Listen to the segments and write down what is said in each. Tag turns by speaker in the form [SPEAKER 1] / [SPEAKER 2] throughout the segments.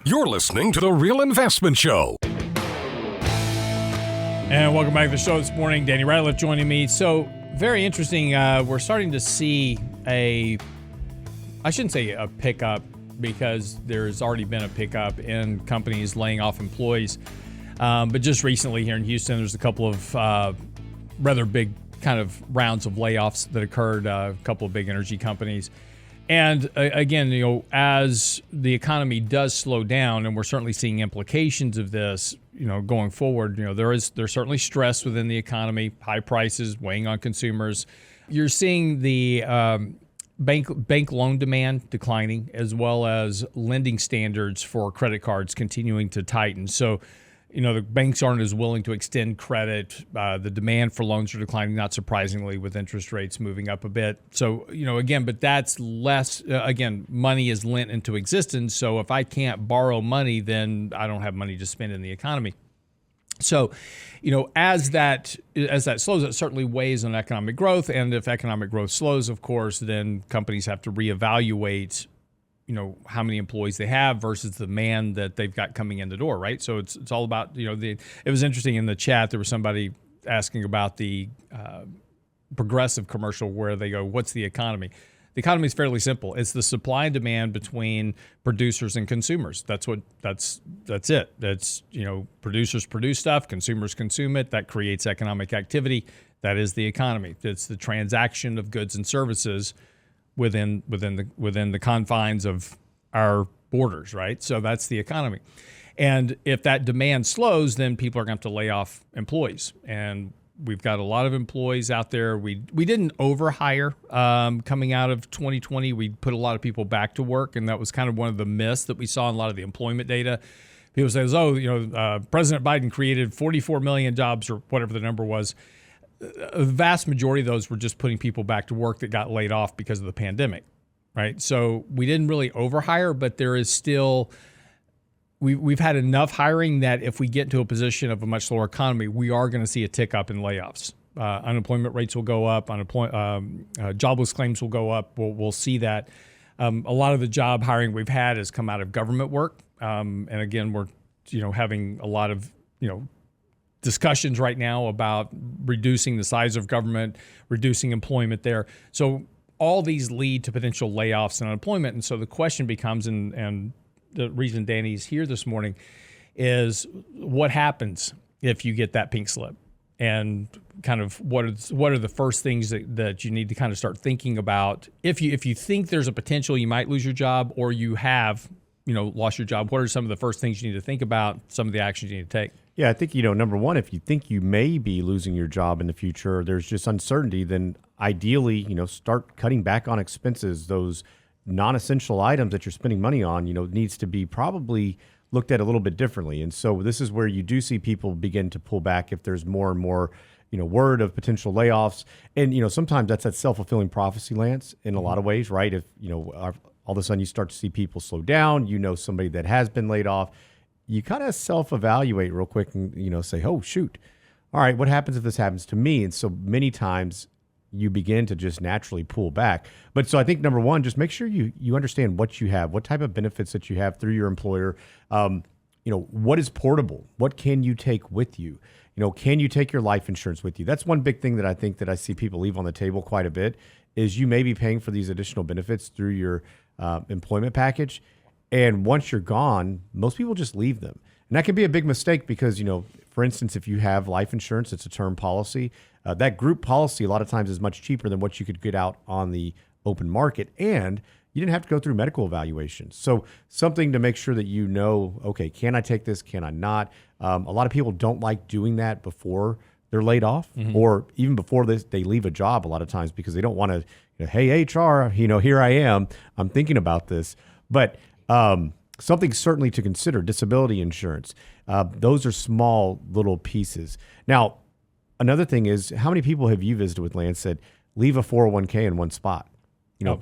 [SPEAKER 1] You're listening to The Real Investment Show.
[SPEAKER 2] And welcome back to the show this morning. Danny Ratliff joining me. So, very interesting. We're starting to see I shouldn't say a pickup, because there's already been a pickup in companies laying off employees. But just recently here in Houston, there's a couple of rather big kind of rounds of layoffs that occurred, a couple of big energy companies. And again, as the economy does slow down, and we're certainly seeing implications of this, going forward, there's certainly stress within the economy, high prices weighing on consumers. You're seeing the bank loan demand declining, as well as lending standards for credit cards continuing to tighten. So, the banks aren't as willing to extend credit. The demand for loans are declining, not surprisingly, with interest rates moving up a bit. So, again, but that's less, money is lent into existence. So if I can't borrow money, then I don't have money to spend in the economy. So, as that slows, it certainly weighs on economic growth. And if economic growth slows, of course, then companies have to reevaluate how many employees they have versus the demand that they've got coming in the door, right? So it's all about, it was interesting in the chat, there was somebody asking about the Progressive commercial where they go, what's the economy? The economy is fairly simple. It's the supply and demand between producers and consumers. That's it. That's, producers produce stuff, consumers consume it. That creates economic activity. That is the economy. It's the transaction of goods and services within the confines of our borders, right? So that's the economy. And if that demand slows, then people are going to have to lay off employees. And we've got a lot of employees out there. We didn't overhire coming out of 2020. We put a lot of people back to work, and that was kind of one of the myths that we saw in a lot of the employment data. People say, President Biden created 44 million jobs, or whatever the number was. A vast majority of those were just putting people back to work that got laid off because of the pandemic, right? So we didn't really overhire, but there is still, we've had enough hiring that if we get into a position of a much slower economy, we are going to see a tick up in layoffs. Unemployment rates will go up, jobless claims will go up. We'll see that. A lot of the job hiring we've had has come out of government work. And again, we're, having a lot of, discussions right now about reducing the size of government, reducing employment there. So all these lead to potential layoffs and unemployment. And so the question becomes, and the reason Danny's here this morning, is what happens if you get that pink slip? And kind of what are the first things that you need to kind of start thinking about if you think there's a potential you might lose your job, or you have lost your job? What are some of the first things you need to think about, some of the actions you need to take?
[SPEAKER 3] Yeah, I think, number one, if you think you may be losing your job in the future, there's just uncertainty, then ideally, start cutting back on expenses. Those non-essential items that you're spending money on, needs to be probably looked at a little bit differently. And so this is where you do see people begin to pull back if there's more and more, word of potential layoffs. And, sometimes that's that self-fulfilling prophecy, Lance, in a lot of ways, right? If, all of a sudden you start to see people slow down, somebody that has been laid off, you kind of self-evaluate real quick and, say, oh, shoot. All right, what happens if this happens to me? And so many times you begin to just naturally pull back. But so I think, number one, just make sure you understand what you have, what type of benefits that you have through your employer. What is portable? What can you take with you? Can you take your life insurance with you? That's one big thing that I think that I see people leave on the table quite a bit, is you may be paying for these additional benefits through your employment package. And once you're gone, most people just leave them. And that can be a big mistake because, for instance, if you have life insurance, it's a term policy. That group policy a lot of times is much cheaper than what you could get out on the open market. And you didn't have to go through medical evaluations. So something to make sure that okay, can I take this? Can I not? A lot of people don't like doing that before they're laid off, or even before they leave a job a lot of times, because they don't want to, hey, HR, here I am. I'm thinking about this. But something certainly to consider, disability insurance. Those are small little pieces. Now, another thing is, how many people have you visited with, Lance, that leave a 401k in one spot?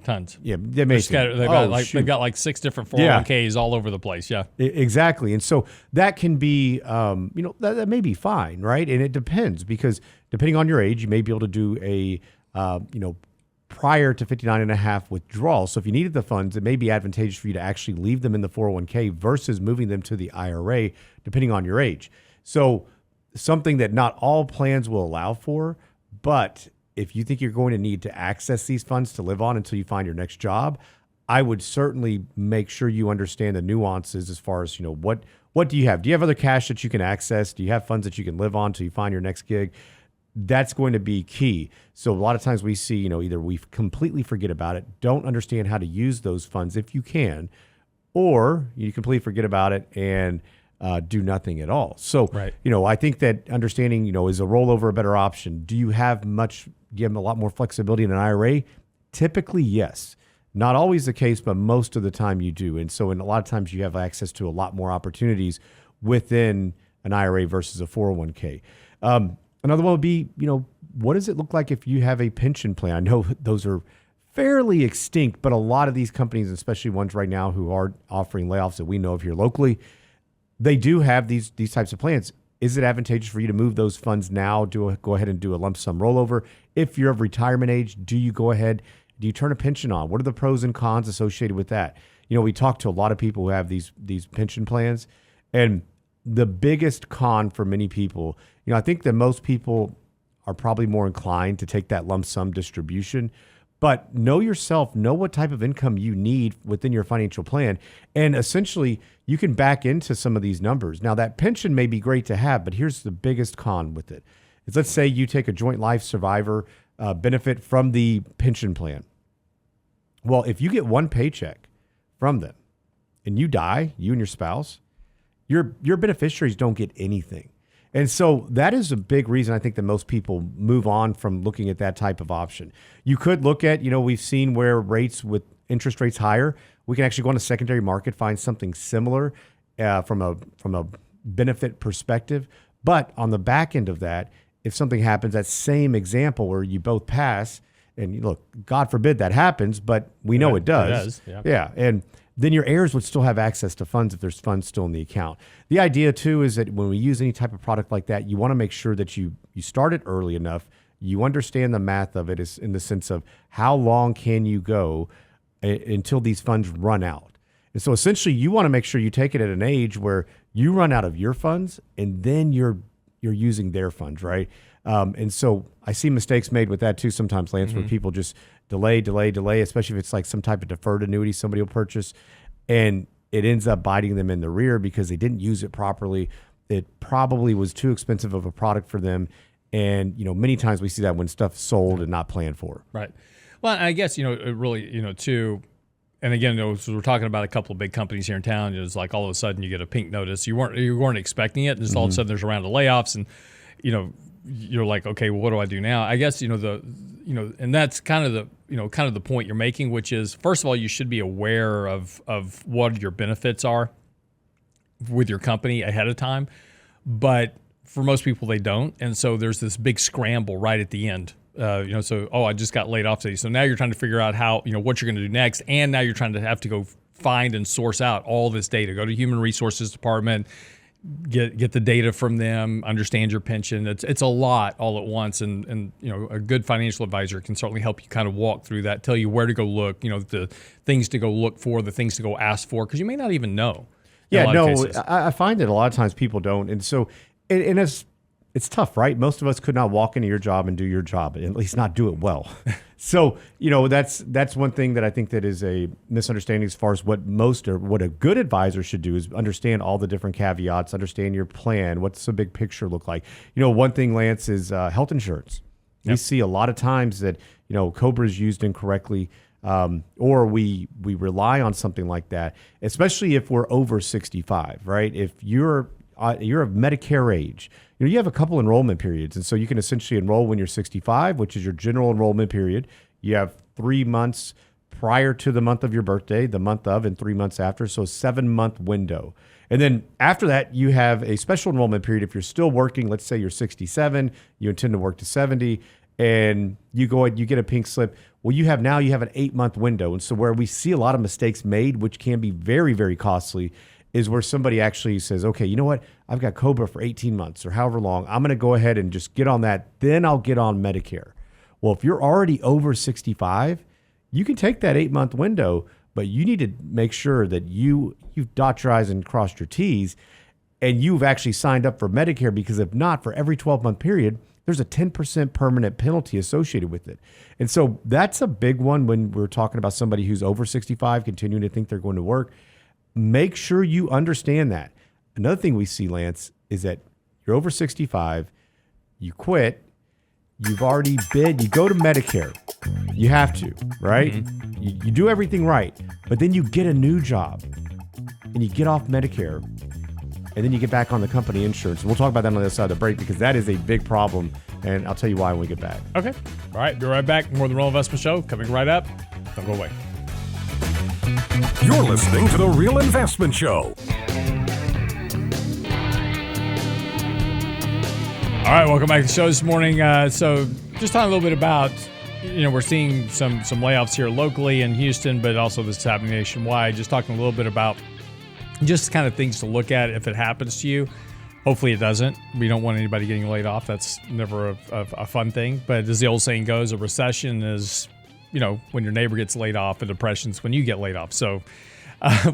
[SPEAKER 2] Tons.
[SPEAKER 3] Yeah, they've
[SPEAKER 2] got like 6 different 401ks all over the place. Yeah,
[SPEAKER 3] exactly. And so that can be, that may be fine, right? And it depends, because depending on your age, you may be able to do a, prior to 59 and a half withdrawal. So if you needed the funds, it may be advantageous for you to actually leave them in the 401k versus moving them to the IRA, depending on your age. So something that not all plans will allow for, but if you think you're going to need to access these funds to live on until you find your next job, I would certainly make sure you understand the nuances as far as, what do you have? Do you have other cash that you can access? Do you have funds that you can live on until you find your next gig? That's going to be key. So a lot of times we see, either we completely forget about it, don't understand how to use those funds if you can, or you completely forget about it and do nothing at all. So,
[SPEAKER 2] right.
[SPEAKER 3] I think that understanding, is a rollover a better option? Do you have a lot more flexibility in an IRA? Typically, yes. Not always the case, but most of the time you do. And so, a lot of times you have access to a lot more opportunities within an IRA versus a 401k. Another one would be, what does it look like if you have a pension plan? I know those are fairly extinct, but a lot of these companies, especially ones right now who are offering layoffs that we know of here locally, they do have these types of plans. Is it advantageous for you to move those funds now? Go ahead and do a lump sum rollover. If you're of retirement age, do you go ahead? Do you turn a pension on? What are the pros and cons associated with that? We talk to a lot of people who have these pension plans, and the biggest con for many people, I think that most people are probably more inclined to take that lump sum distribution, but know yourself, know what type of income you need within your financial plan. And essentially you can back into some of these numbers. Now that pension may be great to have, but here's the biggest con with it. Is let's say you take a joint life survivor benefit from the pension plan. Well, if you get one paycheck from them and you die, you and your spouse, your beneficiaries don't get anything. And so that is a big reason I think that most people move on from looking at that type of option. You could look at, we've seen where with interest rates higher, we can actually go on a secondary market, find something similar from a benefit perspective. But on the back end of that, if something happens, that same example where you both pass, and look, God forbid that happens, but we know it does.
[SPEAKER 2] It does,
[SPEAKER 3] yeah. And then your heirs would still have access to funds if there's funds still in the account. The idea too is that when we use any type of product like that, you want to make sure that you start it early enough. You understand the math of it is in the sense of how long can you go until these funds run out. And so essentially you want to make sure you take it at an age where you run out of your funds and then you're using their funds, right? And so I see mistakes made with that too sometimes, Lance, where people just delay, especially if it's like some type of deferred annuity somebody will purchase, and it ends up biting them in the rear because they didn't use it properly. It probably was too expensive of a product for them. And, many times we see that when stuff's sold and not planned for.
[SPEAKER 2] Right. Well, I guess, it really, too, and again, so we're talking about a couple of big companies here in town. It's like all of a sudden you get a pink notice. You weren't expecting it. And just all of a sudden there's a round of layoffs, and, you're like, okay, well, what do I do now? I guess, and that's kind of the point you're making, which is, first of all, you should be aware of what your benefits are with your company ahead of time. But for most people, they don't. And so there's this big scramble right at the end. I just got laid off today. So now you're trying to figure out how, what you're going to do next. And now you're trying to have to go find and source out all this data, go to human resources department, get the data from them, understand your pension. It's a lot all at once, and a good financial advisor can certainly help you kind of walk through that, tell you where to go look, the things to go look for, the things to go ask for, because you may not even know.
[SPEAKER 3] Yeah, no, I find that a lot of times people don't, and so it's tough, right? Most of us could not walk into your job and do your job, at least not do it well. So, that's one thing that I think that is a misunderstanding as far as what a good advisor should do is understand all the different caveats, understand your plan. What's the big picture look like? One thing, Lance, is health insurance. Yep. We see a lot of times that, COBRA is used incorrectly, or we rely on something like that, especially if we're over 65, right? If you're of Medicare age, you have a couple enrollment periods. And so you can essentially enroll when you're 65, which is your general enrollment period. You have 3 months prior to the month of your birthday, the month of, and 3 months after. So 7-month window. And then after that, you have a special enrollment period. If you're still working, let's say you're 67, you intend to work to 70, and you get a pink slip. Well, you have an 8-month window. And so where we see a lot of mistakes made, which can be very, very costly, is where somebody actually says, okay, you know what? I've got COBRA for 18 months or however long. I'm going to go ahead and just get on that. Then I'll get on Medicare. Well, if you're already over 65, you can take that 8-month window, but you need to make sure that you've dot your I's and crossed your T's, and you've actually signed up for Medicare, because if not, for every 12-month period, there's a 10% permanent penalty associated with it. And so that's a big one when we're talking about somebody who's over 65 continuing to think they're going to work. Make sure you understand that. Another thing we see, Lance, is that you're over 65, you quit, you've already bid, you go to Medicare. You have to, right? Mm-hmm. You do everything right, but then you get a new job and you get off Medicare, and then you get back on the company insurance. We'll talk about that on the other side of the break, because that is a big problem, and I'll tell you why when we get back.
[SPEAKER 2] Okay. All right. Be right back. More of the Real Investment Show coming right up. Don't go away.
[SPEAKER 1] You're listening to The Real Investment Show.
[SPEAKER 2] All right. Welcome back to the show this morning. So just talking a little bit about, we're seeing some layoffs here locally in Houston, but also this is happening nationwide. Just talking a little bit about just kind of things to look at if it happens to you. Hopefully it doesn't. We don't want anybody getting laid off. That's never a fun thing. But as the old saying goes, a recession is, when your neighbor gets laid off. A depression's when you get laid off. So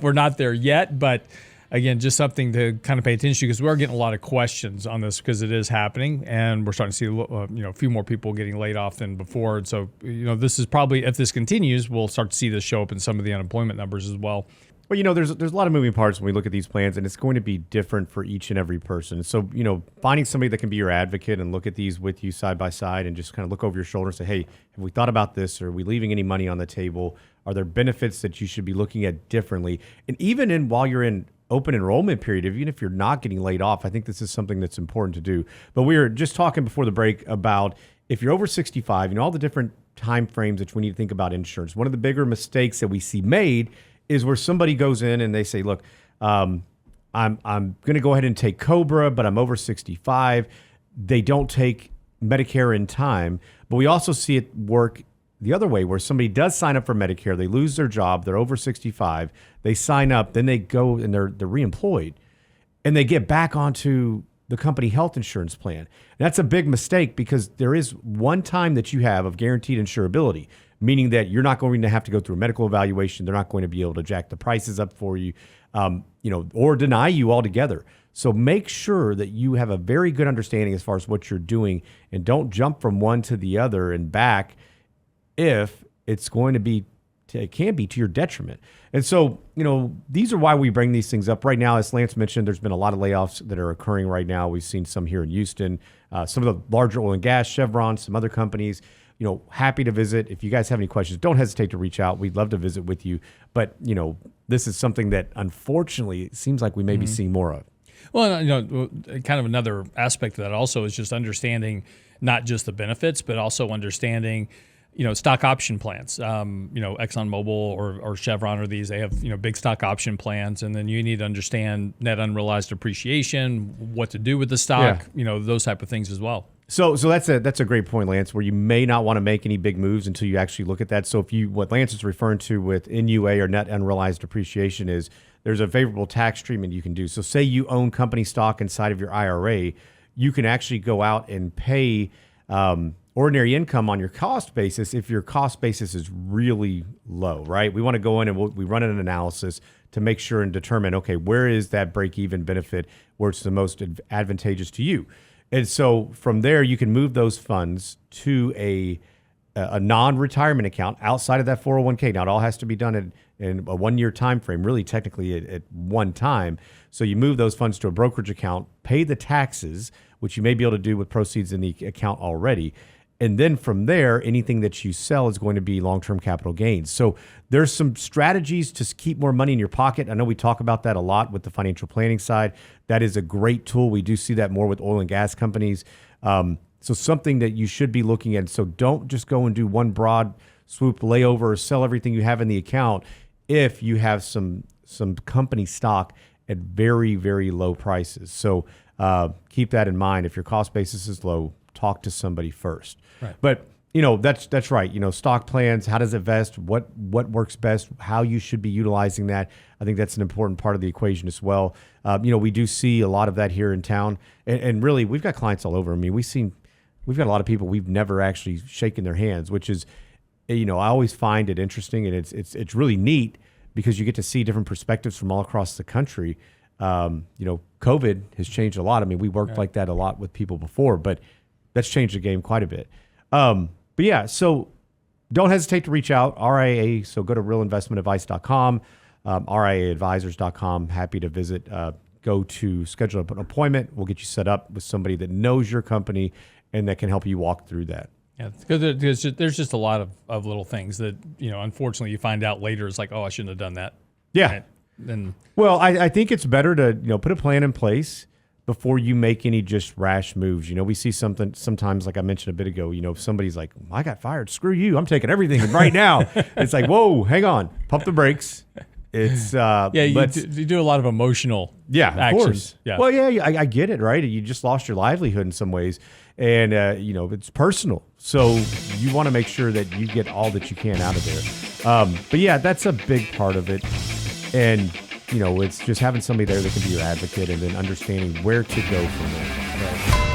[SPEAKER 2] we're not there yet. But again, just something to kind of pay attention to, because we're getting a lot of questions on this, because it is happening. And we're starting to see, a few more people getting laid off than before. And so, this is probably, if this continues, we'll start to see this show up in some of the unemployment numbers as well.
[SPEAKER 3] Well, there's a lot of moving parts when we look at these plans, and it's going to be different for each and every person. So, finding somebody that can be your advocate and look at these with you side by side and just kind of look over your shoulder and say, hey, have we thought about this? Are we leaving any money on the table? Are there benefits that you should be looking at differently? And even while you're in open enrollment period, even if you're not getting laid off, I think this is something that's important to do. But we were just talking before the break about if you're over 65, all the different time frames that we need to think about insurance. One of the bigger mistakes that we see made is where somebody goes in and they say, look, I'm going to go ahead and take COBRA, but I'm over 65. They don't take Medicare in time. But we also see it work the other way, where somebody does sign up for Medicare, they lose their job, they're over 65, they sign up, then they go and they're reemployed, and they get back onto the company health insurance plan. And that's a big mistake, because there is one time that you have of guaranteed insurability, meaning that you're not going to have to go through a medical evaluation. They're not going to be able to jack the prices up for you, or deny you altogether. So make sure that you have a very good understanding as far as what you're doing, and don't jump from one to the other and back if it's going to be, it can be to your detriment. And so, these are why we bring these things up right now. As Lance mentioned, there's been a lot of layoffs that are occurring right now. We've seen some here in Houston, some of the larger oil and gas, Chevron, some other companies. Happy to visit. If you guys have any questions, don't hesitate to reach out. We'd love to visit with you. But, this is something that unfortunately it seems like we may be seeing more of.
[SPEAKER 2] Well, kind of another aspect of that also is just understanding not just the benefits, but also understanding, stock option plans. ExxonMobil or Chevron or these, they have, big stock option plans. And then you need to understand net unrealized appreciation, what to do with the stock, those type of things as well.
[SPEAKER 3] So that's a great point, Lance, where you may not want to make any big moves until you actually look at that. So what Lance is referring to with NUA or net unrealized appreciation is there's a favorable tax treatment you can do. So say you own company stock inside of your IRA, you can actually go out and pay ordinary income on your cost basis if your cost basis is really low, right? We want to go in and we run an analysis to make sure and determine, okay, where is that break-even benefit where it's the most advantageous to you? And so from there, you can move those funds to a non-retirement account outside of that 401k. Now, it all has to be done in a 1-year time frame, really technically at one time. So you move those funds to a brokerage account, pay the taxes, which you may be able to do with proceeds in the account already. And then from there, anything that you sell is going to be long-term capital gains. So there's some strategies to keep more money in your pocket. I know we talk about that a lot with the financial planning side. That is a great tool. We do see that more with oil and gas companies. So something that you should be looking at. So don't just go and do one broad swoop layover or sell everything you have in the account if you have some company stock at very, very low prices. So keep that in mind. If your cost basis is low, talk to somebody first. Right. But that's right. Stock plans, how does it vest? What works best? How you should be utilizing that? I think that's an important part of the equation as well. We do see a lot of that here in town, and really we've got clients all over. I mean, we've seen we've got a lot of people we've never actually shaken their hands, which is, I always find it interesting, and it's really neat because you get to see different perspectives from all across the country. COVID has changed a lot. I mean, we worked like that a lot with people before, but that's changed the game quite a bit. But yeah, so don't hesitate to reach out, RIA. So go to realinvestmentadvice.com, RIAadvisors.com. Happy to visit. Go to schedule an appointment. We'll get you set up with somebody that knows your company and that can help you walk through that.
[SPEAKER 2] Yeah, because there's just a lot of little things that, unfortunately you find out later. It's like, oh, I shouldn't have done that.
[SPEAKER 3] Yeah.
[SPEAKER 2] Right? And
[SPEAKER 3] well, I think it's better to, put a plan in place before you make any just rash moves. We see something sometimes, like I mentioned a bit ago, if somebody's like, I got fired, screw you, I'm taking everything right now. It's like, whoa, hang on, pump the brakes. It's
[SPEAKER 2] you do a lot of emotional
[SPEAKER 3] of
[SPEAKER 2] actions.
[SPEAKER 3] Course.
[SPEAKER 2] Yeah.
[SPEAKER 3] Well, yeah, I get it, right? You just lost your livelihood in some ways, and it's personal. So you want to make sure that you get all that you can out of there. But yeah, that's a big part of it, and it's just having somebody there that can be your advocate, and then understanding where to go from there. Right.